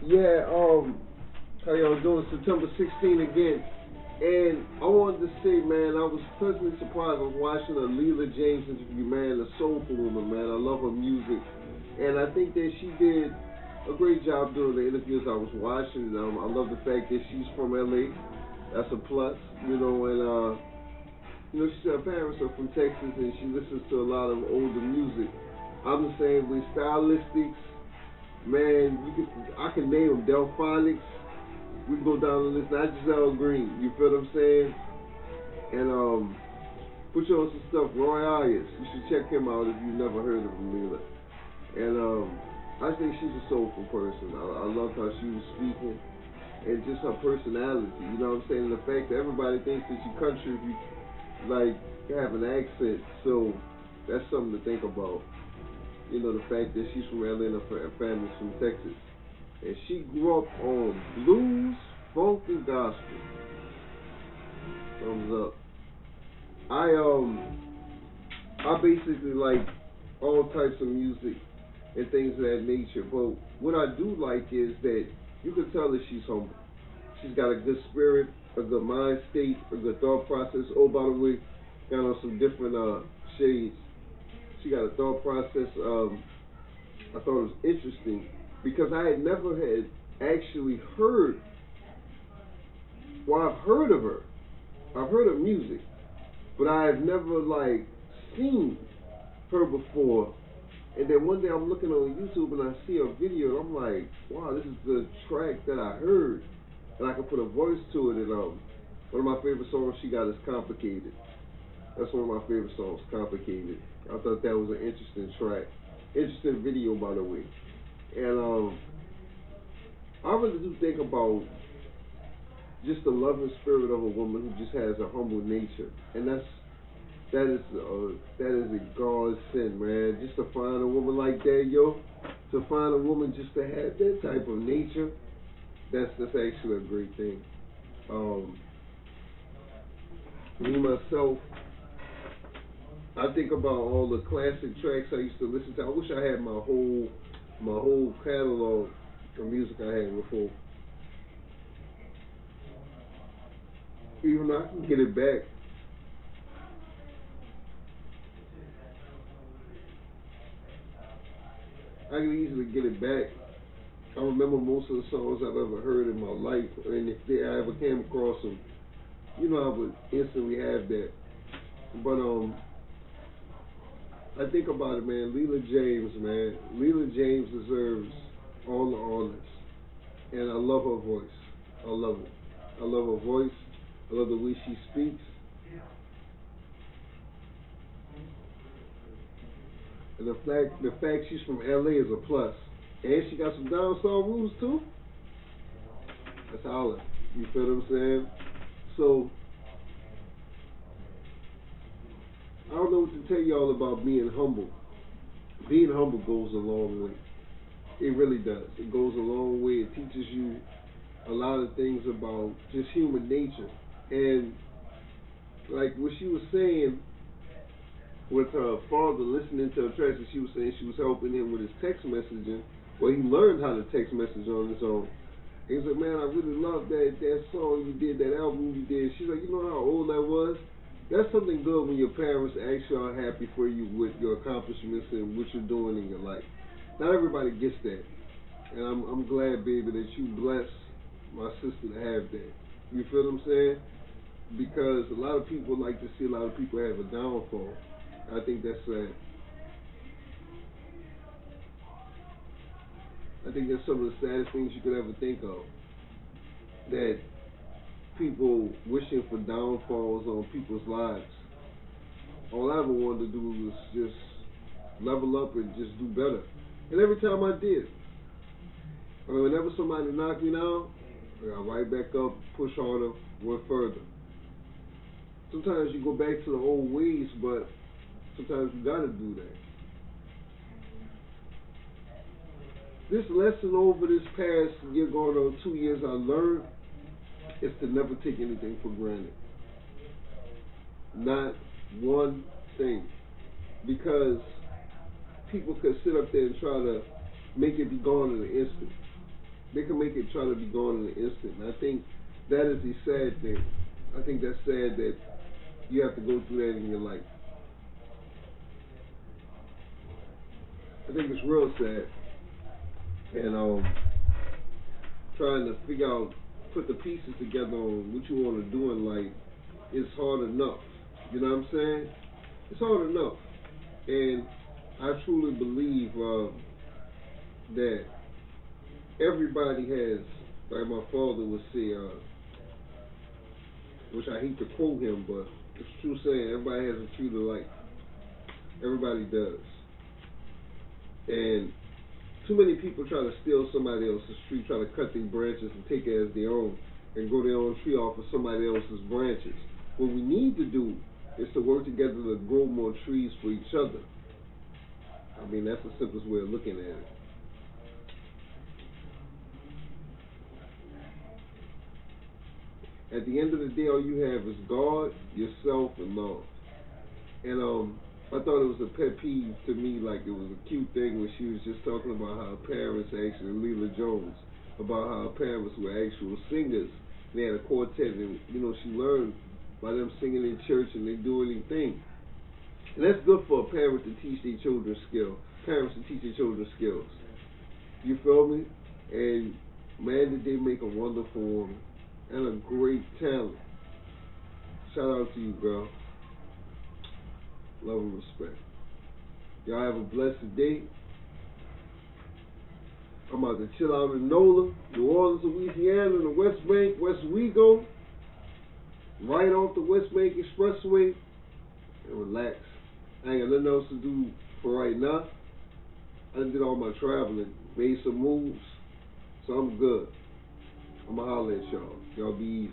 Yeah, how y'all doing? September 16 again. And I wanted to say, man, I was pleasantly surprised. I was watching a Leela James interview, man, a soulful woman, man. I love her music. And I think that she did a great job during the interviews I was watching. I love the fact that she's from LA. That's a plus, she said her parents are from Texas and she listens to a lot of older music. I'm the same way. Stylistics, man, I can name them. Delphonics. We can go down the list. Not Giselle Green. You feel what I'm saying? And put you on some stuff. Roy Ayers. You should check him out if you've never heard of him, Leela. And I think she's a soulful person. I loved how she was speaking and just her personality. You know what I'm saying? And the fact that everybody thinks that you country if you like have an accent. So that's something to think about. You know, the fact that she's from LA and her family's from Texas. And she grew up on blues, funk, and gospel. Thumbs up. I basically like all types of music and things of that nature. But what I do like is that you can tell that she's humble. She's got a good spirit, a good mind state, a good thought process. Oh, by the way, got on some different shades. She got a thought process. I thought it was interesting because I had never had actually heard. Well, I've heard of her. I've heard of music, but I have never like seen her before. And then one day I'm looking on YouTube and I see a video and I'm like, wow, this is the track that I heard, and I can put a voice to it. And one of my favorite songs she got is "Complicated." That's one of my favorite songs, "Complicated." I thought that was an interesting track, interesting video, by the way. And I really do think about just the loving spirit of a woman who just has a humble nature, and that is a God sin, man. Just to find a woman like that, yo, to find a woman just to have that type of nature, that's actually a great thing. Um, Me myself, I think about all the classic tracks I used to listen to. I wish I had my whole catalog of music I had before. Even though I can get it back. I can easily get it back. I remember most of the songs I've ever heard in my life, and if I ever came across them, I would instantly have that. But I think about it, man. Leela James, man. Leela James deserves all the honors, and I love her voice. I love it. I love her voice. I love the way she speaks, and the fact she's from LA is a plus, and she got some down south roots too. That's holler. You feel what I'm saying? So I don't know what to tell y'all about being humble. Being humble goes a long way. It really does. It goes a long way. It teaches you a lot of things about just human nature. And like what she was saying with her father listening to her tracks, and she was saying she was helping him with his text messaging. Well, he learned how to text message on his own. He was like, man, I really love that song you did, that album you did. She's like, you know how old that was? That's something good when your parents actually are happy for you with your accomplishments and what you're doing in your life. Not everybody gets that. And I'm glad, baby, that you blessed my sister to have that. You feel what I'm saying? Because a lot of people like to see a lot of people have a downfall. I think that's sad. I think that's some of the saddest things you could ever think of. That people wishing for downfalls on people's lives. All I ever wanted to do was just level up and just do better. And every time I did, I mean, whenever somebody knocked me down, I got right back up, push harder, went further. Sometimes you go back to the old ways, but sometimes you gotta do that. This lesson over this past year, going on 2 years, I learned is to never take anything for granted. Not one thing. Because people could sit up there and try to make it be gone in an instant. They can make it try to be gone in an instant. And I think that is the sad thing. I think that's sad that you have to go through that in your life. I think it's real sad. And trying to figure out, put the pieces together on what you want to do in life is hard enough. You know what I'm saying? It's hard enough. And I truly believe that everybody has, like my father would say, which I hate to quote him, but it's true saying, everybody has a tree to life. Everybody does. And too many people try to steal somebody else's tree, try to cut their branches and take it as their own, and grow their own tree off of somebody else's branches. What we need to do is to work together to grow more trees for each other. I mean, that's the simplest way of looking at it. At the end of the day, all you have is God, yourself, and love. And I thought it was a pet peeve to me, like it was a cute thing when she was just talking about how her parents, actually Leela Jones, about how her parents were actual singers. They had a quartet, and she learned by them singing in church, and they do anything. And that's good for a parent to teach their children skills. Parents to teach their children skills. You feel me? And man, did they make a wonderful woman and a great talent. Shout out to you, girl. Love and respect. Y'all have a blessed day. I'm about to chill out in NOLA, New Orleans, Louisiana, in the West Bank, West Wego, right off the West Bank Expressway, and relax. I ain't got nothing else to do for right now. I done did all my traveling, made some moves, so I'm good. I'ma holler at y'all. Y'all be easy.